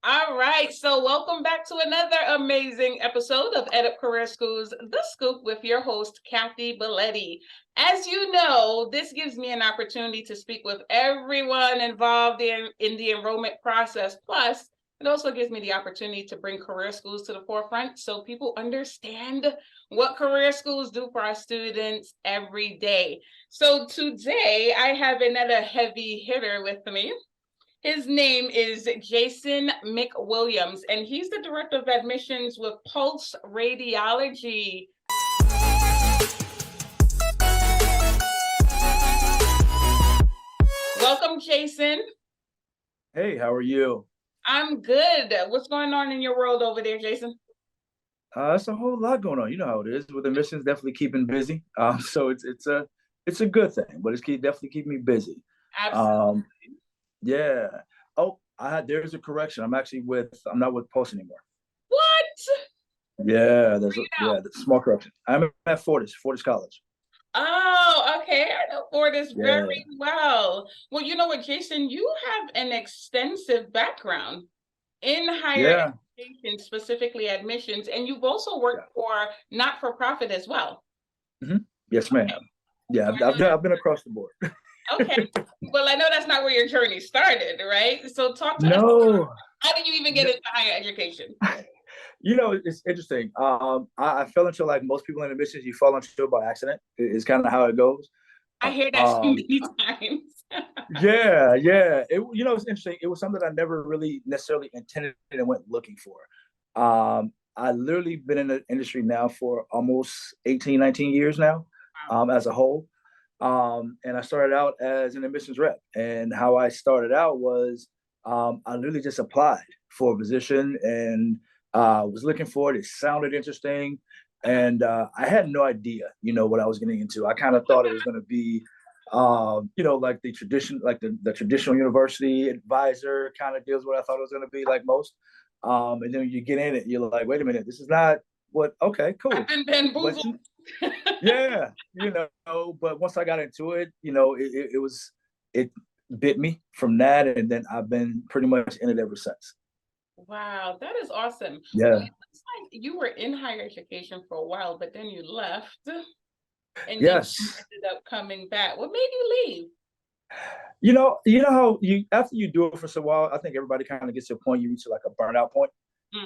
All right, so welcome back to another amazing episode of EdUp Career School's The Scoop with your host, K.A.T. As you know, this gives me an opportunity to speak with everyone involved in the enrollment process. Plus, it also gives me the opportunity to bring career schools to the forefront so people understand what career schools do for our students every day. So today, I have another heavy hitter with me. His name is Jason McWilliams, and he's the Director of Admissions with Pulse Radiology. Welcome, Jason. Hey, how are you? I'm good. What's going on in your world over there, Jason? It's a whole lot going on. You know how it is with admissions, definitely keeping busy. So it's a good thing, but definitely keeping me busy. Absolutely. Yeah. Oh, there's a correction. I'm not with Pulse anymore. What? Yeah, there's a small correction. I'm at Fortis College. Oh, okay. I know Fortis very well. Well, you know what, Jason, you have an extensive background in higher education, specifically admissions, and you've also worked for not-for-profit as well. Mm-hmm. Yes, ma'am. Yeah, I've been across the board. Okay. Well, I know that's not where your journey started, right? So talk to us No. How did you even get into higher education? You know, it's interesting. I fell into, like most people in admissions, you fall into it by accident. It's kind of how it goes. I hear that so many times. Yeah. It's interesting. It was something I never really necessarily intended and went looking for. I literally been in the industry now for almost 18, 19 years now, as a whole. And I started out as an admissions rep. And how I started out was I literally just applied for a position and was looking for it. It sounded interesting. And I had no idea, what I was getting into. I kind of thought it was going to be, like the traditional university advisor kind of deals what I thought it was going to be, like most. And then you get in it, you're like, wait a minute, this is not okay, cool. I've been bamboozled. Yeah, but once I got into it, it bit me from that, and then I've been pretty much in it ever since. Wow, that is awesome. Yeah. Well, it looks like you were in higher education for a while, but then you left, and yes, then you ended up coming back. What made you leave? You know how after you do it for so while, I think everybody kind of gets to a point, you reach like a burnout point.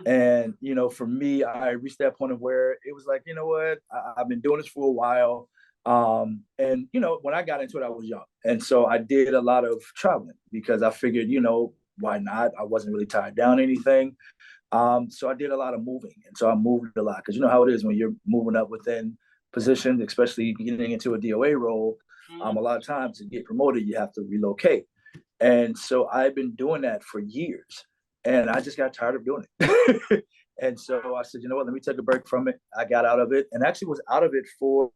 And, for me, I reached that point of where it was like, you know what, I've been doing this for a while. And, when I got into it, I was young. And so I did a lot of traveling because I figured, why not? I wasn't really tied down anything. So I did a lot of moving. And so I moved a lot because you know how it is when you're moving up within positions, especially getting into a DOA role. A lot of times to get promoted, you have to relocate. And so I've been doing that for years. And I just got tired of doing it. And so I said, you know what, let me take a break from it. I got out of it and actually was out of it for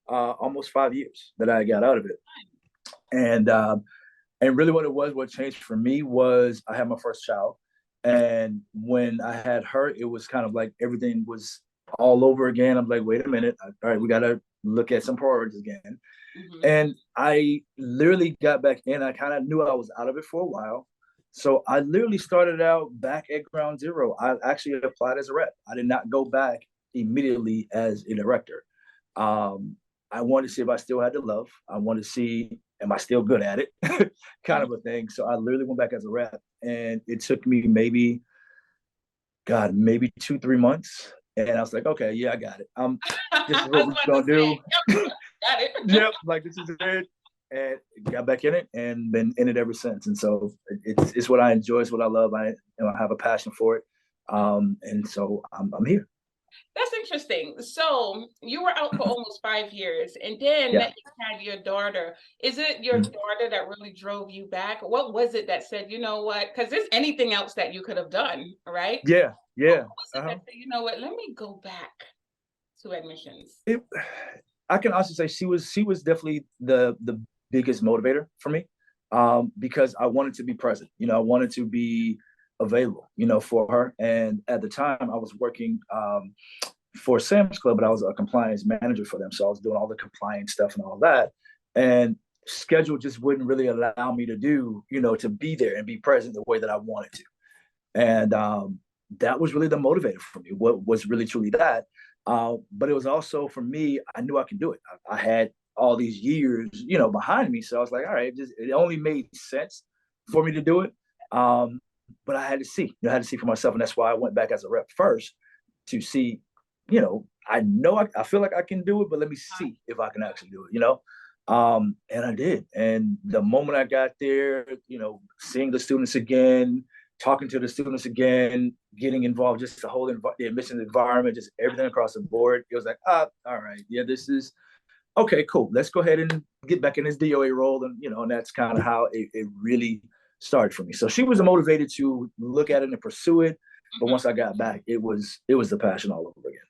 almost 5 years that I got out of it. And really what changed for me was I had my first child. And when I had her, it was kind of like everything was all over again. I'm like, wait a minute. All right, we got to look at some priorities again. And I literally got back in. I kind of knew I was out of it for a while. So I literally started out back at ground zero. I actually applied as a rep. I did not go back immediately as a director. I wanted to see if I still had the love. I wanted to see, am I still good at it? kind of a thing. So I literally went back as a rep. And it took me maybe 2-3 months. And I was like, okay, yeah, I got it. This is what we're going to do. Got it. Yep, like this is it. And got back in it and been in it ever since. And so it's what I enjoy. It's what I love. I have a passion for it. And so I'm here. That's interesting. So you were out for almost 5 years and then you had your daughter. Is it your daughter that really drove you back? What was it that said, you know what? Because there's anything else that you could have done, right? Yeah. What was it that said, you know what, let me go back to admissions? I can also say she was definitely the biggest motivator for me, because I wanted to be present. I wanted to be available, for her. And at the time, I was working for Sam's Club, but I was a compliance manager for them. So I was doing all the compliance stuff and all that. And schedule just wouldn't really allow me to do, to be there and be present the way that I wanted to. And that was really the motivator for me. What was really truly that. But it was also for me, I knew I could do it. I had all these years, behind me. So I was like, all right, it only made sense for me to do it. But I had to see, I had to see for myself. And that's why I went back as a rep first to see, I know I feel like I can do it, but let me see if I can actually do it, and I did. And the moment I got there, seeing the students again, talking to the students again, getting involved, just the whole the admissions environment, just everything across the board. It was like, all right, yeah, this is okay, cool. Let's go ahead and get back in this DOA role. And that's kind of how it really started for me. So she was motivated to look at it and pursue it. But once I got back, it was the passion all over again.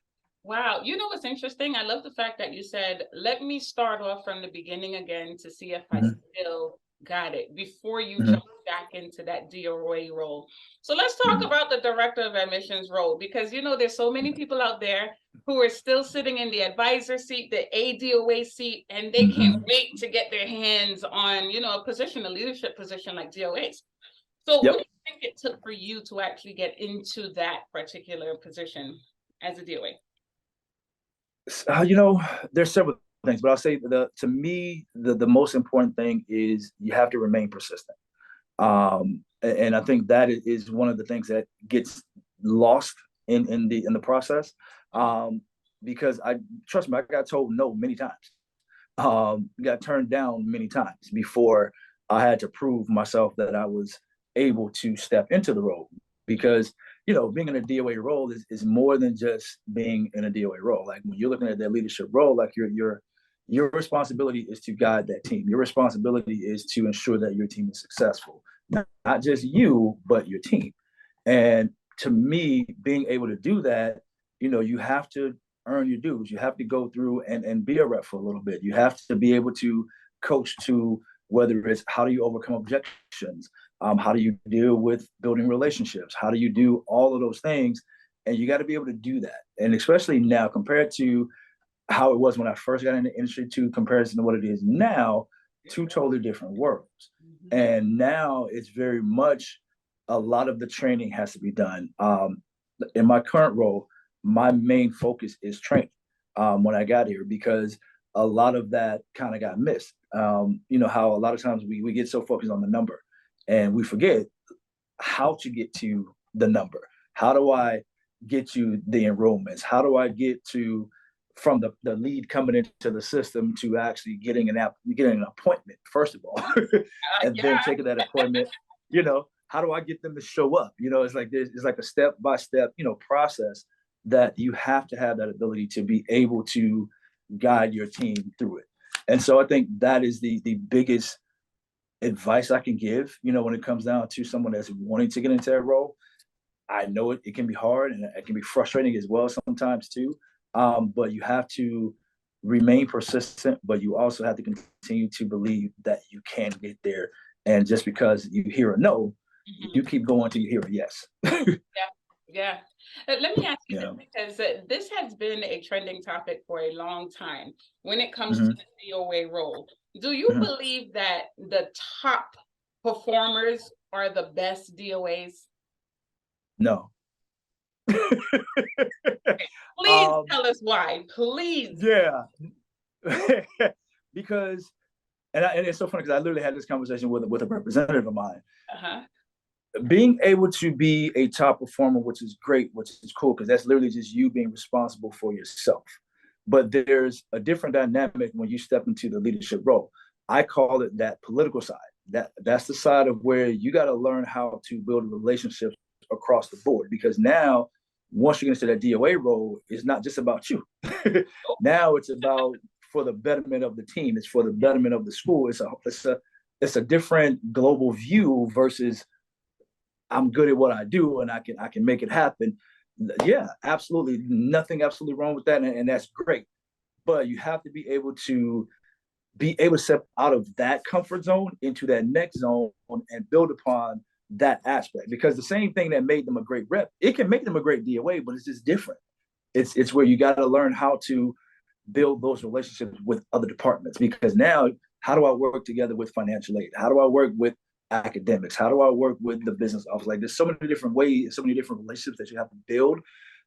Wow. You know what's interesting? I love the fact that you said, let me start off from the beginning again to see if I still got it before you jump back into that DOA role. So let's talk about the director of admissions role, because, there's so many people out there who are still sitting in the advisor seat, the ADOA seat, and they can't wait to get their hands on, a position, a leadership position like DOAs. So what do you think it took for you to actually get into that particular position as a DOA? There's several things, but I'll say to me, the most important thing is you have to remain persistent. And I think that is one of the things that gets lost in the process. Because trust me, I got told no many times. Got turned down many times before I had to prove myself that I was able to step into the role. Because being in a DOA role is more than just being in a DOA role. Like when you're looking at that leadership role, like your responsibility is to guide that team. Your responsibility is to ensure that your team is successful, not just you, but your team. And to me, being able to do that, you have to earn your dues. You have to go through and be a rep for a little bit. You have to be able to coach to whether it's how do you overcome objections, how do you deal with building relationships, how do you do all of those things, and you got to be able to do that. And especially now, compared to how it was when I first got in the industry to comparison to what it is now, two totally different worlds. And now it's very much a lot of the training has to be done. In my current role, my main focus is training when I got here, because a lot of that kind of got missed. How a lot of times we get so focused on the number and we forget how to get to the number. How do I get to the enrollments? How do I get to from the lead coming into the system to actually getting an appointment, first of all, and then taking that appointment, how do I get them to show up? It's like a step-by-step, process that you have to have that ability to be able to guide your team through it. And so I think that is the biggest advice I can give, when it comes down to someone that's wanting to get into that role. I know it can be hard and it can be frustrating as well sometimes too. But you have to remain persistent, but you also have to continue to believe that you can get there. And just because you hear a no, you keep going till you hear a yes. Yeah. Let me ask you this, because this has been a trending topic for a long time when it comes to the DOA role. Do you believe that the top performers are the best DOAs? No. Please tell us why, please. Yeah. Because, and it's so funny because I literally had this conversation with a representative of mine. Being able to be a top performer, which is great, which is cool, because that's literally just you being responsible for yourself. But there's a different dynamic when you step into the leadership role. I call it that political side. That's the side of where you got to learn how to build relationships across the board, because now once you get into that DOA role, it's not just about you. Now it's about for the betterment of the team. It's for the betterment of the school. It's a different global view versus I'm good at what I do and I can make it happen. Yeah, absolutely. Nothing absolutely wrong with that. And that's great. But you have to be able to step out of that comfort zone into that next zone and build upon that aspect, because the same thing that made them a great rep, it can make them a great DOA, but it's just different. It's where you got to learn how to build those relationships with other departments, because now how do I work together with financial aid? How do I work with academics? How do I work with the business office? Like there's so many different ways, so many different relationships that you have to build,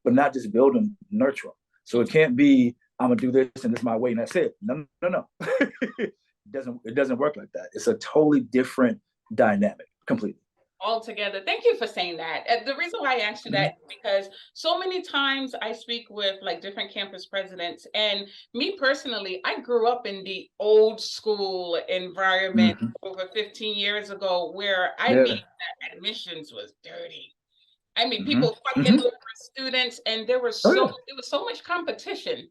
but not just build them, nurture them. So it can't be, I'm gonna do this and this is my way and that's it. No, no, no. It doesn't work like that. It's a totally different dynamic, completely. Altogether. Thank you for saying that. The reason why I asked you that is because so many times I speak with like different campus presidents, and me personally, I grew up in the old school environment over 15 years ago, where I Yeah. mean that admissions was dirty. I mean, Mm-hmm. people fighting over students, and there was Oh yeah. so much competition.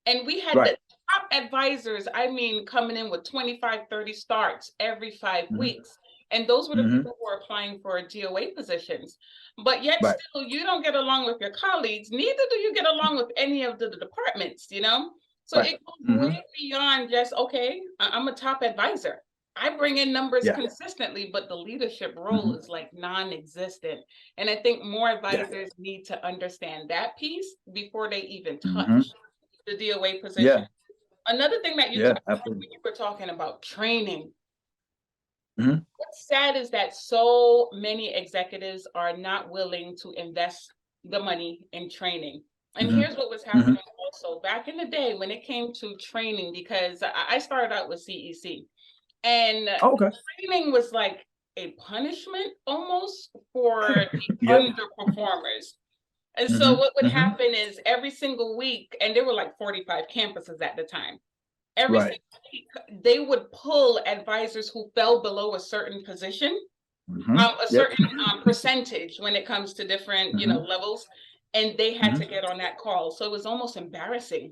And we had Right. the top advisors, I mean, coming in with 25, 30 starts every 5 weeks. And those were the people who were applying for DOA positions. But yet Right. still, you don't get along with your colleagues. Neither do you get along with any of the departments, you know? So Right. it goes way beyond just, okay, I'm a top advisor. I bring in numbers Yeah. consistently, but the leadership role is like non-existent. And I think more Yeah. advisors need to understand that piece before they even Mm-hmm. touch the DOA position. Yeah. Another thing that you Yeah. talked about when Absolutely. you were talking about training, Mm-hmm. what's sad is that so many executives are not willing to invest the money in training. And Mm-hmm. here's what was Mm-hmm. happening also back in the day when it came to training, because I started out with CEC, and Oh, okay. training was like a punishment almost for the Yep. underperformers. And so Mm-hmm. what would Mm-hmm. happen is every single week, and there were like 45 campuses at the time, every Right. single week, they would pull advisors who fell below a certain position, Mm-hmm. a Yep. certain percentage when it comes to different, Mm-hmm. levels, and they had Mm-hmm. to get on that call. So it was almost embarrassing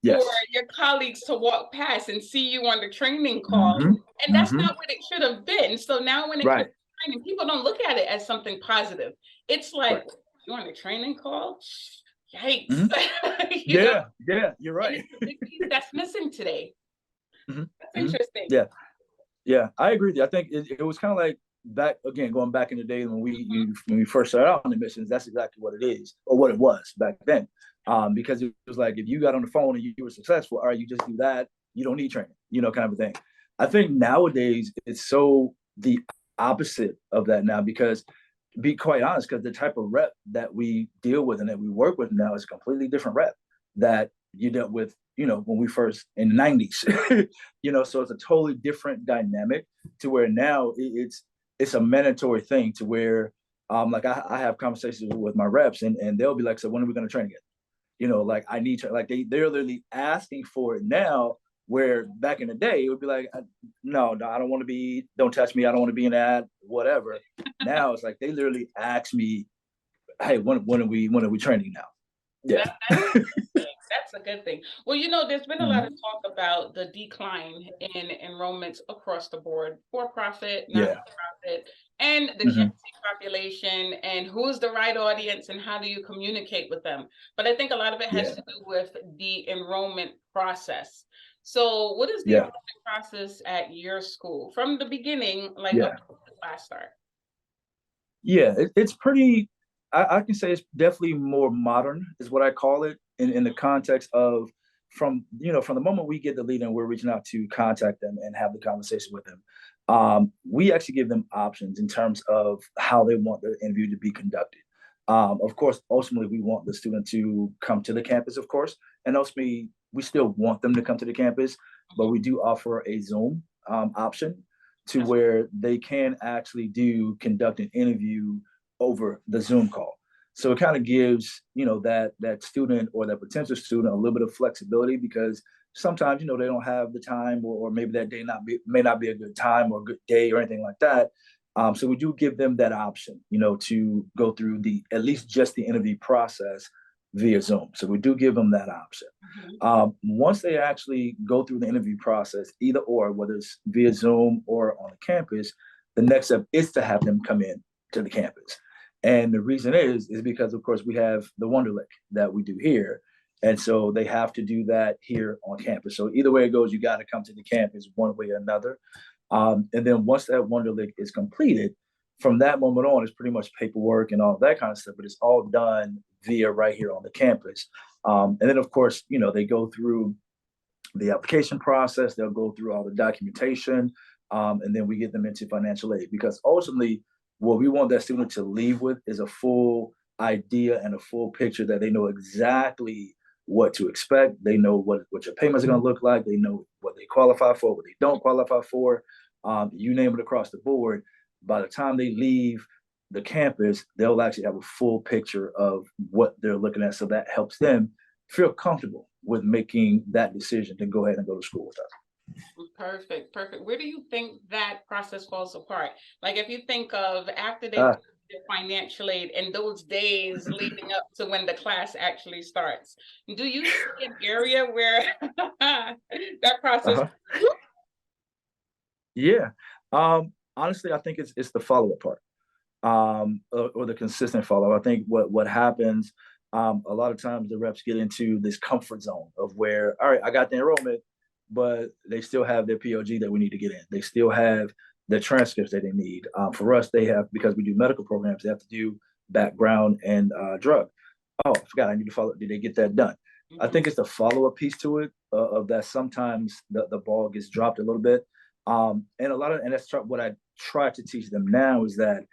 for Yes. your colleagues to walk past and see you on the training call. Mm-hmm. And that's Mm-hmm. not what it should have been. So now when it comes Right. to training, people don't look at it as something positive. It's like, Right. you're on a training call? Yikes. Mm-hmm. you know, Yeah. Yeah. You're and right. it's a big piece that's missing today. Mm-hmm. That's Mm-hmm. interesting. Yeah. Yeah. I agree with you. I think it was kind of like back again, going back in the day when we first started out on the missions. That's exactly what it is, or what it was back then. Because it was like if you got on the phone and you were successful, all right, you just do that. You don't need training, kind of a thing. I think nowadays it's so the opposite of that now because be quite honest, because the type of rep that we deal with and that we work with now is a completely different rep that you dealt with, when we first in the 90s. So it's a totally different dynamic to where now it's a mandatory thing to where like I have conversations with my reps and they'll be like, so when are we going to train again? Like I need to, like they're literally asking for it now, where back in the day it would be like, no, I don't want to be, don't touch me, I don't want to be in that, whatever. Now it's like they literally ask me, hey, when are we training now? Yeah. That's a good thing. That's a good thing. Well, there's been a lot of Mm-hmm. talk about the decline in enrollments across the board, for profit, not Yeah. for profit, and the Mm-hmm. K.A.T population, and who's the right audience, and how do you communicate with them? But I think a lot of it has Yeah. to do with the enrollment process. So, what is the Yeah. enrollment process at your school from the beginning, like up Yeah. to the class start? Yeah. It's pretty, I can say it's definitely more modern is what I call it in the context of from the moment we get the lead and we're reaching out to contact them and have the conversation with them. We actually give them options in terms of how they want the interview to be conducted. Of course, ultimately, we want the student to come to the campus, of course, and ultimately, we still want them to come to the campus, but we do offer a Zoom option to where they can actually conduct an interview over the Zoom call. So it kind of gives that student or that potential student a little bit of flexibility because sometimes they don't have the time or maybe that day may not be a good time or a good day or anything like that. So we do give them that option, to go through at least just the interview process via Zoom. So we do give them that option. Once they actually go through the interview process, either or, whether it's via Zoom or on the campus, the next step is to have them come in to the campus. And the reason is because, of course, we have the Wonderlic that we do here. And so they have to do that here on campus. So either way it goes, you got to come to the campus one way or another. And then once that Wonderlic is completed, from that moment on, it's pretty much paperwork and all that kind of stuff, but it's all done via right here on the campus. And then, of course, they go through the application process. They'll go through all the documentation. and then we get them into financial aid, because ultimately what we want that student to leave with is a full idea and a full picture that they know exactly what to expect. They know what your payments are going to look like. They know what they qualify for, what they don't qualify for. You name it across the board. By the time they leave the campus, they'll actually have a full picture of what they're looking at. So that helps them feel comfortable with making that decision to go ahead and go to school with us. Perfect, perfect. Where do you think that process falls apart? Like if you think of after they their financial aid and those days leading up to when the class actually starts, do you see an area where that process? Yeah. Honestly, I think it's the follow-up part, or the consistent follow-up. I think what happens, a lot of times the reps get into this comfort zone of where, all right, I got the enrollment, but they still have their POG that we need to get in. They still have the transcripts that they need. For us, they have, because we do medical programs, they have to do background and drug. Oh, I forgot, I need to follow. Did they get that done? I think it's the follow-up piece to it, of that sometimes the ball gets dropped a little bit. And that's what I try to teach them now is that,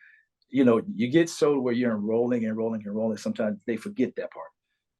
you get so where you're enrolling, sometimes they forget that part.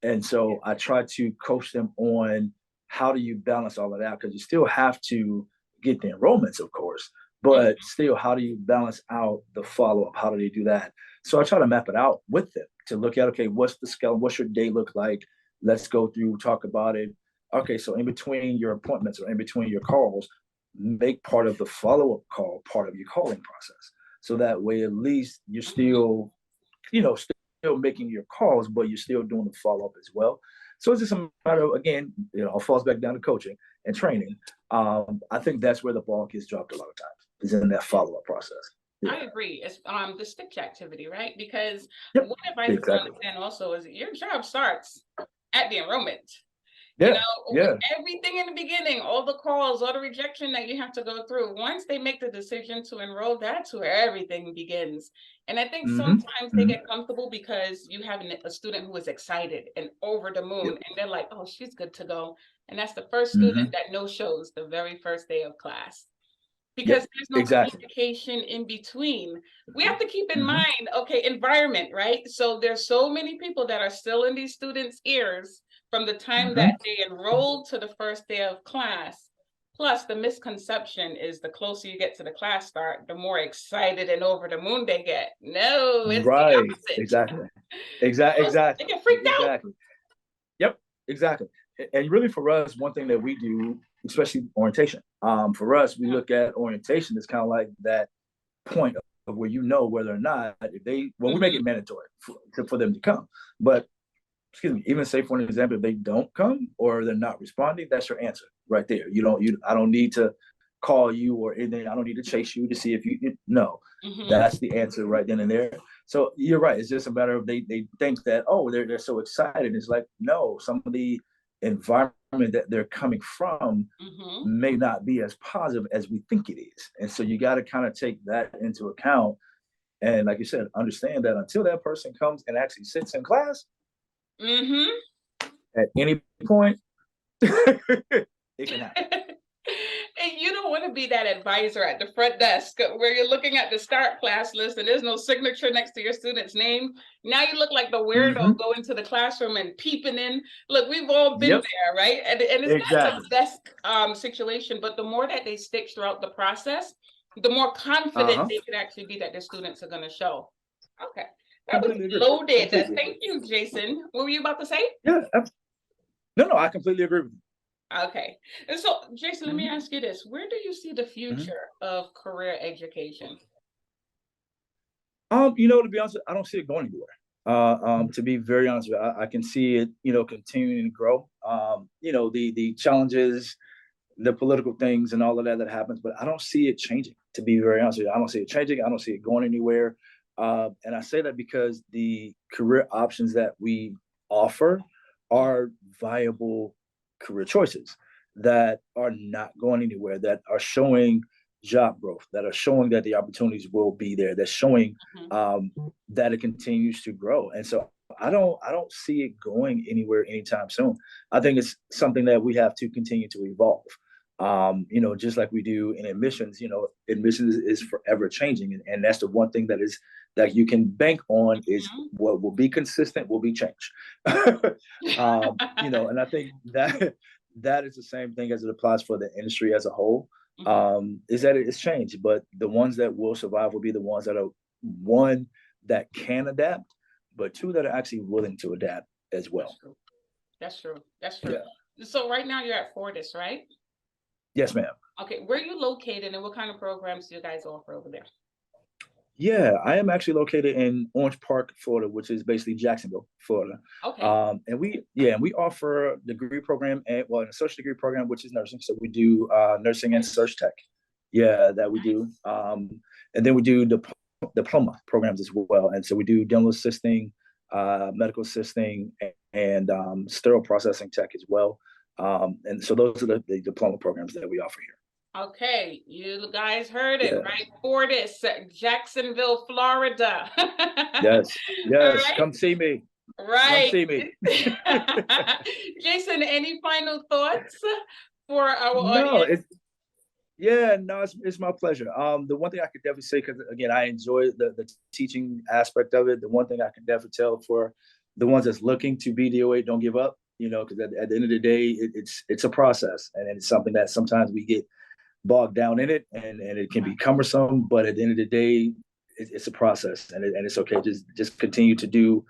And so I try to coach them on how do you balance all of that, because you still have to get the enrollments, of course, but still, how do you balance out the follow-up? How do they do that? So I try to map it out with them to look at, okay, what's the scale? What's your day look like? Let's go through, talk about it. Okay, so in between your appointments or in between your calls, make part of the follow-up call part of your calling process. So that way, at least you're still, still making your calls, but you're still doing the follow-up as well. So it's just a matter of, again, it falls back down to coaching and training. I think that's where the ball gets dropped a lot of times, is in that follow-up process. Yeah. I agree. It's the stitch activity, right? Because what advice I understand also is your job starts at the enrollment. With everything in the beginning, all the calls, all the rejection that you have to go through. Once they make the decision to enroll, that's where everything begins. And I think sometimes they get comfortable because you have a student who is excited and over the moon, and they're like, oh, she's good to go. And that's the first student that no-shows the very first day of class. Because there's no communication in between. We have to keep in mind, okay, environment, right? So there's so many people that are still in these students' ears from the time that they enrolled to the first day of class. Plus, the misconception is the closer you get to the class start, the more excited and over the moon they get. No, it's the opposite. Exactly. They get freaked out. Yep, exactly. And really, for us, one thing that we do, especially orientation, for us, we look at orientation as kind of like that point of where whether or not if they, we make it mandatory for them to come. But excuse me, even say for an example, if they don't come or they're not responding, that's your answer right there. I don't need to call you or anything. I don't need to chase you to see if you no. That's the answer right then and there. So you're right. It's just a matter of they think that, oh, they're so excited. It's like, no, some of the environment that they're coming from may not be as positive as we think it is. And so you got to kind of take that into account. And like you said, understand that until that person comes and actually sits in class, at any point, it can happen. And you don't want to be that advisor at the front desk where you're looking at the start class list and there's no signature next to your student's name. Now you look like the weirdo going to the classroom and peeping in. Look, we've all been there, right? And it's not the best situation, but the more that they stick throughout the process, the more confident they could actually be that their students are going to show. Okay. That was loaded. Thank you, Jason. What were you about to say? Yeah. No, I completely agree with you. Okay. And so, Jason, let me ask you this. Where do you see the future of career education? To be honest, I don't see it going anywhere. To be very honest with you, I can see it, continuing to grow. The challenges, the political things and all of that happens, but I don't see it changing, to be very honest with you. I don't see it changing. I don't see it going anywhere. And I say that because the career options that we offer are viable career choices that are not going anywhere, that are showing job growth, that are showing that the opportunities will be there, that's showing that it continues to grow. And so I don't see it going anywhere anytime soon. I think it's something that we have to continue to evolve. Just like we do in admissions, admissions is forever changing. And that's the one thing that you can bank on is what will be consistent will be change. And I think that is the same thing as it applies for the industry as a whole, is that it's changed, but the ones that will survive will be the ones that are, one, that can adapt, but two, that are actually willing to adapt as well. That's true. Yeah. So right now you're at Fortis, right? Yes, ma'am. Okay, where are you located and what kind of programs do you guys offer over there? Yeah, I am actually located in Orange Park, Florida, which is basically Jacksonville, Florida. Okay. And we offer a degree program and an associate degree program, which is nursing. So we do nursing and search tech. Yeah, that we do. And then we do diploma programs as well. And so we do dental assisting, medical assisting, and sterile processing tech as well. And so those are the diploma programs that we offer here. Okay, you guys heard it, right? Fortis, Jacksonville, Florida. Yes, Right? come see me. Right. Come see me. Jason, any final thoughts for our audience? It's my pleasure. The one thing I could definitely say, because again, I enjoy the teaching aspect of it. The one thing I can definitely tell for the ones that's looking to be DOA, don't give up. Because at the end of the day, it's a process, and it's something that sometimes we get bogged down in it, and it can be cumbersome. But at the end of the day, it's a process, and it's okay. Just continue to do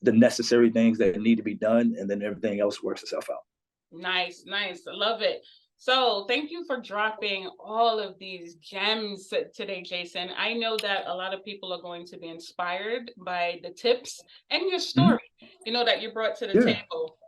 the necessary things that need to be done, and then everything else works itself out. Nice. I love it. So thank you for dropping all of these gems today, Jason. I know that a lot of people are going to be inspired by the tips and your story, that you brought to the table.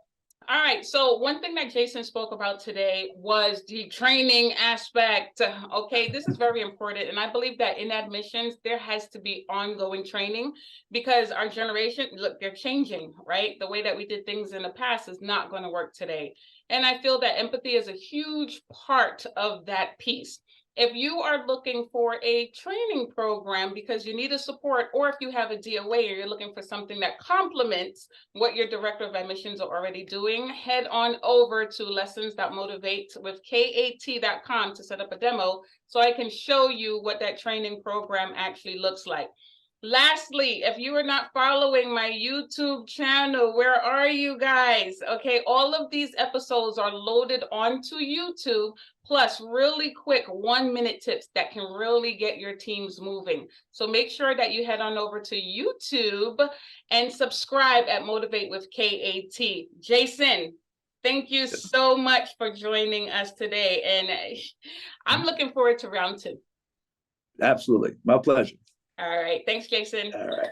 All right. So one thing that Jason spoke about today was the training aspect. Okay, this is very important. And I believe that in admissions, there has to be ongoing training because our generation, look, they're changing, right? The way that we did things in the past is not going to work today. And I feel that empathy is a huge part of that piece. If you are looking for a training program because you need a support, or if you have a DOA or you're looking for something that complements what your director of admissions are already doing, head on over to lessons.motivate with K.A.T.com to set up a demo so I can show you what that training program actually looks like. Lastly, if you are not following my YouTube channel, where are you guys? Okay, all of these episodes are loaded onto YouTube, plus really quick 1-minute tips that can really get your teams moving. So make sure that you head on over to YouTube and subscribe at Motivate with K.A.T. Jason, thank you so much for joining us today. And I'm looking forward to round 2. Absolutely. My pleasure. All right. Thanks, Jason. All right.